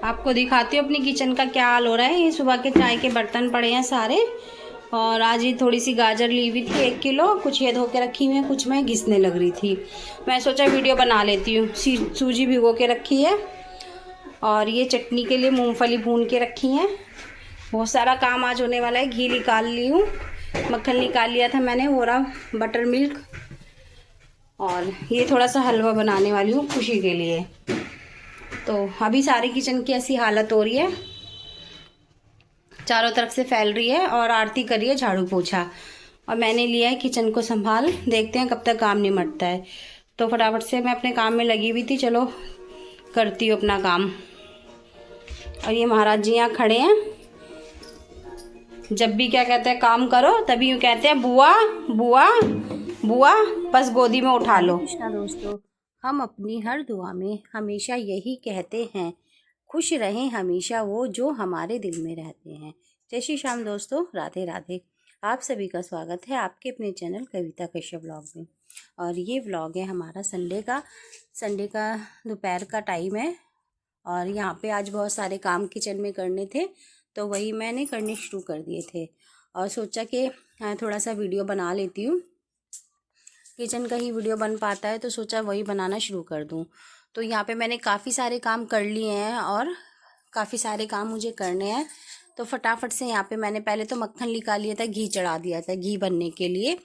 आपको दिखाती हूँ अपनी किचन का क्या हाल हो रहा है। ये सुबह के चाय के बर्तन पड़े हैं सारे। और आज ये थोड़ी सी गाजर ली हुई थी 1 किलो, कुछ ये धो के रखी हुई है, कुछ मैं घिसने लग रही थी। मैं सोचा वीडियो बना लेती हूँ। सूजी भिगो के रखी है और ये चटनी के लिए मूंगफली भून के रखी हैं। बहुत सारा काम आज होने वाला है। घी निकाल ली हूँ, मक्खन निकाल लिया था मैंने, हो रहा बटर मिल्क। और ये थोड़ा सा हलवा बनाने वाली हूँ खुशी के लिए। तो अभी सारी किचन की ऐसी हालत हो रही है, चारों तरफ से फैल रही है। और आरती कर रही है झाड़ू पोछा, और मैंने लिया है किचन को संभाल। देखते हैं कब तक काम निमटता है। तो फटाफट से मैं अपने काम में लगी हुई थी, चलो करती हूँ अपना काम। और ये महाराज जी यहाँ खड़े हैं। जब भी क्या कहते हैं काम करो तभी यूँ कहते हैं बुआ बुआ बुआ, बस गोदी में उठा लो। कृष्णा दोस्तों, हम अपनी हर दुआ में हमेशा यही कहते हैं, खुश रहें हमेशा वो जो हमारे दिल में रहते हैं। जय श्री श्याम दोस्तों, राधे राधे। आप सभी का स्वागत है आपके अपने चैनल कविता कश्यप व्लॉग में। और ये व्लॉग है हमारा संडे का दोपहर का टाइम है। और यहाँ पे आज बहुत सारे काम किचन में करने थे, तो वही मैंने करने शुरू कर दिए थे। और सोचा कि थोड़ा सा वीडियो बना लेती हूँ, किचन का ही वीडियो बन पाता है, तो सोचा वही बनाना शुरू कर दूँ। तो यहाँ पे मैंने काफ़ी सारे काम कर लिए हैं और काफ़ी सारे काम मुझे करने हैं। तो फटाफट से यहाँ पे मैंने पहले तो मक्खन निकाल लिया था, घी चढ़ा दिया था घी बनने के लिए।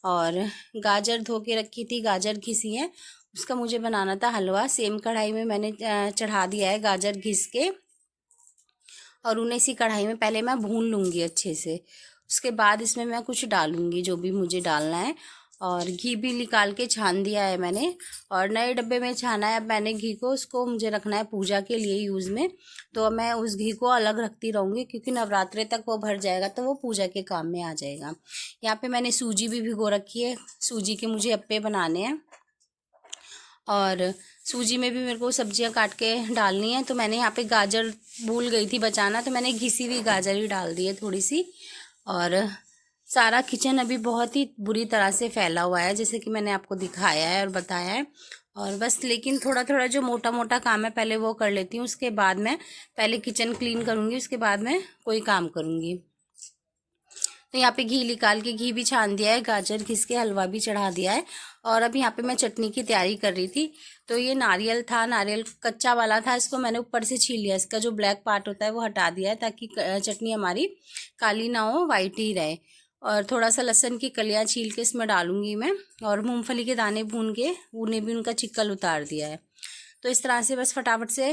और गाजर धो के रखी थी, गाजर घिसी है, उसका मुझे बनाना था हलवा। सेम कढ़ाई में मैंने चढ़ा दिया है गाजर घिस के, और उन्हें इसी कढ़ाई में पहले मैं भून लूँगी अच्छे से। उसके बाद इसमें मैं कुछ डालूँगी जो भी मुझे डालना है। और घी भी निकाल के छान दिया है मैंने, और नए डब्बे में छाना है अब मैंने घी को। उसको मुझे रखना है पूजा के लिए यूज़ में, तो मैं उस घी को अलग रखती रहूँगी, क्योंकि नवरात्रे तक वो भर जाएगा तो वो पूजा के काम में आ जाएगा। यहाँ पे मैंने सूजी भी भिगो रखी है, सूजी के मुझे अप्पे बनाने हैं। और सूजी में भी मेरे को सब्जियां काट के डालनी है। तो मैंने यहाँ पे गाजर भूल गई थी बचाना, तो मैंने घिसी हुई गाजर ही डाल दी है थोड़ी सी। और सारा किचन अभी बहुत ही बुरी तरह से फैला हुआ है, जैसे कि मैंने आपको दिखाया है और बताया है। और बस लेकिन थोड़ा थोड़ा जो मोटा मोटा काम है पहले वो कर लेती हूँ, उसके बाद मैं पहले किचन क्लीन करूँगी, उसके बाद मैं कोई काम करूँगी। तो यहाँ पे घी निकाल के घी भी छान दिया है, गाजर घिस के हलवा भी चढ़ा दिया है। और अब यहाँ पे मैं चटनी की तैयारी कर रही थी। तो ये नारियल था, नारियल कच्चा वाला था, इसको मैंने ऊपर से छील लिया। इसका जो ब्लैक पार्ट होता है वो हटा दिया है, ताकि चटनी हमारी काली ना हो, वाइट ही रहे। और थोड़ा सा लहसुन की कलियाँ छील के इसमें डालूंगी मैं। और मूँगफली के दाने भून के उन्हें भी उनका चिक्कल उतार दिया है। तो इस तरह से बस फटाफट से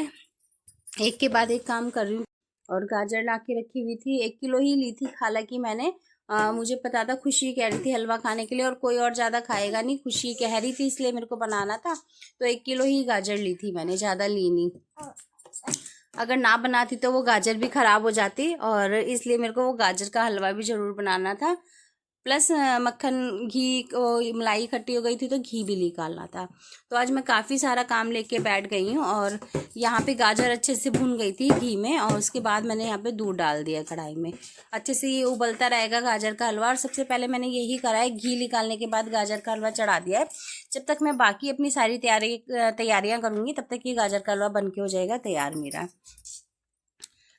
एक के बाद एक काम कर रही हूँ। और गाजर ला के रखी हुई थी, 1 किलो ही ली थी। हालांकि मैंने मुझे पता था, खुशी कह रही थी हलवा खाने के लिए, और कोई और ज़्यादा खाएगा नहीं, खुशी कह रही थी इसलिए मेरे को बनाना था। तो 1 किलो ही गाजर ली थी मैंने, ज़्यादा ली नहीं। अगर ना बनाती तो वो गाजर भी ख़राब हो जाती, और इसलिए मेरे को वो गाजर का हलवा भी ज़रूर बनाना था। प्लस मक्खन घी मलाई इकट्ठी हो गई थी तो घी भी निकालना था। तो आज मैं काफ़ी सारा काम लेके बैठ गई हूँ। और यहाँ पे गाजर अच्छे से भून गई थी घी में, और उसके बाद मैंने यहाँ पे दूध डाल दिया कढ़ाई में। अच्छे से ये उबलता रहेगा गाजर का हलवा। और सबसे पहले मैंने यही करा है, घी निकालने के बाद गाजर का हलवा चढ़ा दिया है। जब तक मैं बाकी अपनी सारी तैयारियाँ करूँगी तब तक ये गाजर का हलवा बन के हो जाएगा तैयार मेरा।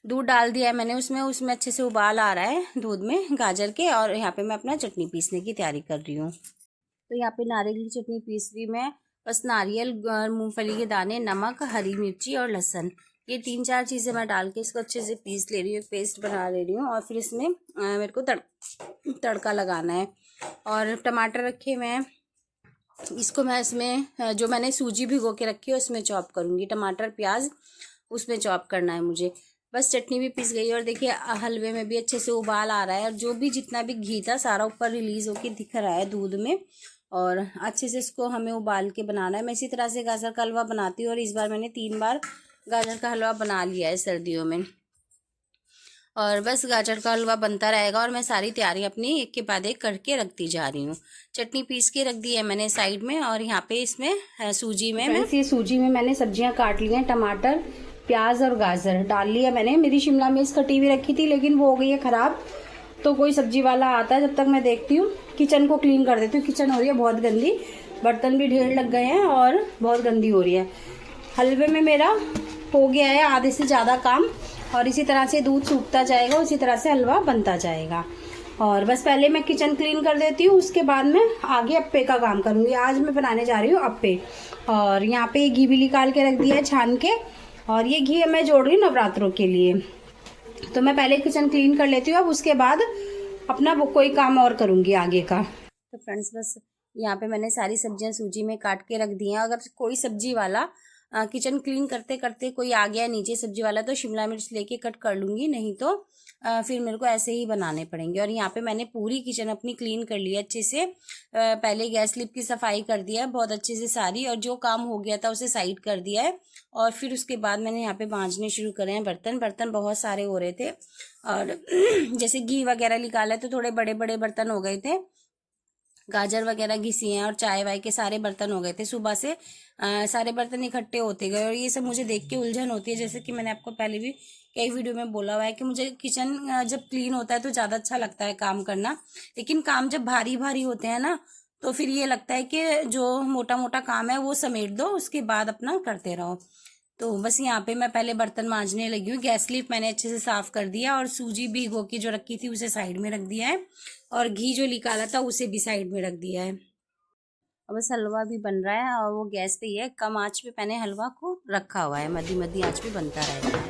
दूध डाल दिया है मैंने उसमें अच्छे से उबाल आ रहा है दूध में गाजर के। और यहाँ पे मैं अपना चटनी पीसने की तैयारी कर रही हूँ। तो यहाँ पे नारियल की चटनी पीस रही मैं। बस नारियल, मूंगफली के दाने, नमक, हरी मिर्ची और लहसुन, ये 3-4 चीज़ें मैं डाल के इसको अच्छे से पीस ले रही हूँ, पेस्ट बना ले रही हूँ। और फिर इसमें मेरे को तड़का लगाना है। और टमाटर रखे हुए हैं, इसको मैं इसमें जो मैंने सूजी भिगो के रखी है उसमें चॉप करूँगी। टमाटर प्याज उसमें चॉप करना है मुझे। बस चटनी भी पिस गई, और देखिए हलवे में भी अच्छे से उबाल आ रहा है। और जो भी जितना भी घी था सारा ऊपर रिलीज़ होके दिख रहा है दूध में। और अच्छे से इसको हमें उबाल के बनाना है। मैं इसी तरह से गाजर का हलवा बनाती हूँ, और इस बार मैंने 3 बार गाजर का हलवा बना लिया है सर्दियों में। और बस गाजर का हलवा बनता रहेगा, और मैं सारी तैयारी अपनी एक के बाद एक करके रखती जा रही हूँ। चटनी पीस के रख दी है मैंने साइड में। और यहाँ पे इसमें सूजी में ये सूजी में मैंने सब्जियाँ काट ली हैं, टमाटर, प्याज और गाजर डाल लिया मैंने। मेरी शिमला मिर्च कटी हुई रखी थी, लेकिन वो हो गई है ख़राब। तो कोई सब्जी वाला आता है, जब तक मैं देखती हूँ किचन को क्लीन कर देती हूँ। किचन हो रही है बहुत गंदी, बर्तन भी ढेर लग गए हैं और बहुत गंदी हो रही है। हलवे में मेरा हो गया है आधे से ज़्यादा काम, और इसी तरह से दूध सूखता जाएगा, उसी तरह से हलवा बनता जाएगा। और बस पहले मैं किचन क्लीन कर देती हूँ, उसके बाद मैं आगे अप्पे का काम करूँगी। आज मैं बनाने जा रही हूँ अप्पे। और यहाँ पे घी भी निकाल के रख दिया है छान के, और ये घी मैं जोड़ रही हूँ नवरात्रों के लिए। तो मैं पहले किचन क्लीन कर लेती हूँ, अब उसके बाद अपना वो कोई काम और करूँगी आगे का। तो फ्रेंड्स बस यहाँ पे मैंने सारी सब्जियाँ सूजी में काट के रख दी हैं। अगर कोई सब्जी वाला किचन क्लीन करते करते कोई आ गया नीचे सब्जी वाला, तो शिमला मिर्च लेके कट कर लूँगी, नहीं तो फिर मेरे को ऐसे ही बनाने पड़ेंगे। और यहाँ पे मैंने पूरी किचन अपनी क्लीन कर ली है अच्छे से। पहले गैस स्लिप की सफाई कर दिया है बहुत अच्छे से सारी, और जो काम हो गया था उसे साइड कर दिया है। और फिर उसके बाद मैंने यहाँ पे मांजने शुरू करे हैं बर्तन बहुत सारे हो रहे थे। और जैसे घी वगैरह निकाला है तो थोड़े बड़े बड़े बर्तन हो गए थे, गाजर वगैरह घिसी हैं, और चाय वाय के सारे बर्तन हो गए थे सुबह से। सारे बर्तन इकट्ठे होते गए, और ये सब मुझे देख के उलझन होती है। जैसे कि मैंने आपको पहले भी कई वीडियो में बोला हुआ है कि मुझे किचन जब क्लीन होता है तो ज़्यादा अच्छा लगता है काम करना, लेकिन काम जब भारी भारी होते हैं ना, तो फिर ये लगता है कि जो मोटा मोटा काम है वो समेट दो, उसके बाद अपना करते रहो। तो बस यहाँ पे मैं पहले बर्तन मांजने लगी हूँ। गैस स्लिप मैंने अच्छे से साफ कर दिया, और सूजी भिगो के जो रखी थी उसे साइड में रख दिया है, और घी जो निकाला था उसे भी साइड में रख दिया है। अब बस हलवा भी बन रहा है, और वो गैस पे ही है, कम आंच पे मैंने हलवा को रखा हुआ है, मध्य मध्य आंच पे बनता रहेगा।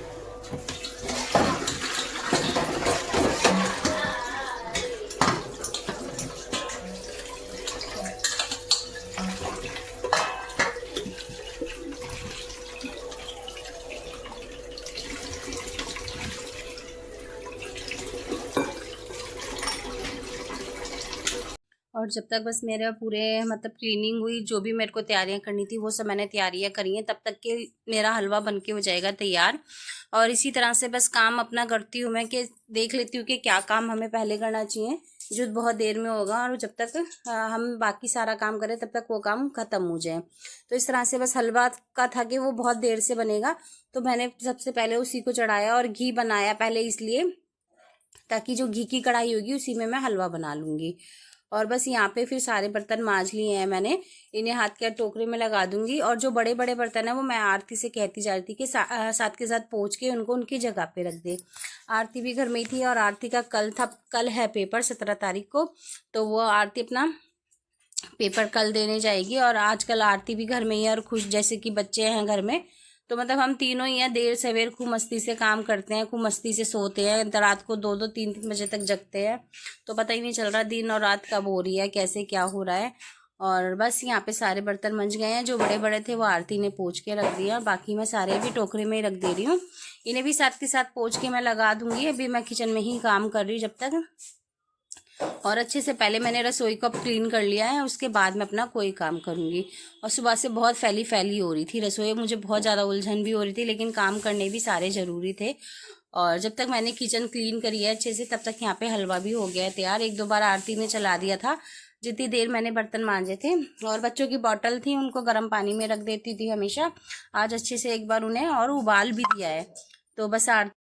और जब तक बस मेरे पूरे मतलब क्लीनिंग हुई, जो भी मेरे को तैयारियां करनी थी वो सब मैंने तैयारियां करी हैं, तब तक के मेरा हलवा बनके हो जाएगा तैयार। और इसी तरह से बस काम अपना करती हूँ मैं, कि देख लेती हूँ कि क्या काम हमें पहले करना चाहिए जो बहुत देर में होगा, और जब तक हम बाकी सारा काम करें तब तक वो काम ख़त्म हो जाए। तो इस तरह से बस हलवा का था कि वो बहुत देर से बनेगा, तो मैंने सबसे पहले उसी को चढ़ाया, और घी बनाया पहले इसलिए ताकि जो घी की कढ़ाई होगी उसी में मैं हलवा बना लूँगी। और बस यहाँ पे फिर सारे बर्तन मांज लिए हैं मैंने, इन्हें हाथ के टोकरे में लगा दूंगी। और जो बड़े बड़े बर्तन है वो मैं आरती से कहती जा रही थी कि साथ के साथ पोंछ के उनको उनकी जगह पे रख दे। आरती भी घर में ही थी, और आरती का कल है पेपर 17 तारीख को, तो वो आरती अपना पेपर कल देने जाएगी। और आजकल आरती भी घर में ही है, और खुश जैसे कि बच्चे हैं घर में, तो मतलब हम तीनों ही हैं, देर सवेर खूब मस्ती से काम करते हैं, खूब मस्ती से सोते हैं, रात को 2-2 3-3 बजे तक जगते हैं, तो पता ही नहीं चल रहा दिन और रात कब हो रही है, कैसे क्या हो रहा है। और बस यहाँ पे सारे बर्तन मंज गए हैं, जो बड़े बड़े थे वो आरती ने पोंछ के रख दिया, बाकी मैं सारे भी टोकरे में ही रख दे रही हूँ। इन्हें भी साथ के साथ पोंछ के मैं लगा दूंगी। अभी मैं किचन में ही काम कर रही हूँ जब तक, और अच्छे से पहले मैंने रसोई को क्लीन कर लिया है, उसके बाद मैं अपना कोई काम करूँगी। और सुबह से बहुत फैली हो रही थी रसोई, मुझे बहुत ज़्यादा उलझन भी हो रही थी, लेकिन काम करने भी सारे ज़रूरी थे। और जब तक मैंने किचन क्लीन करी है अच्छे से, तब तक यहाँ पे हलवा भी हो गया है तैयार। 1-2 बार आरती ने चला दिया था जितनी देर मैंने बर्तन मांजे थे। और बच्चों की बॉटल थी, उनको गर्म पानी में रख देती थी हमेशा, आज अच्छे से एक बार उन्हें और उबाल भी दिया है। तो बस आरती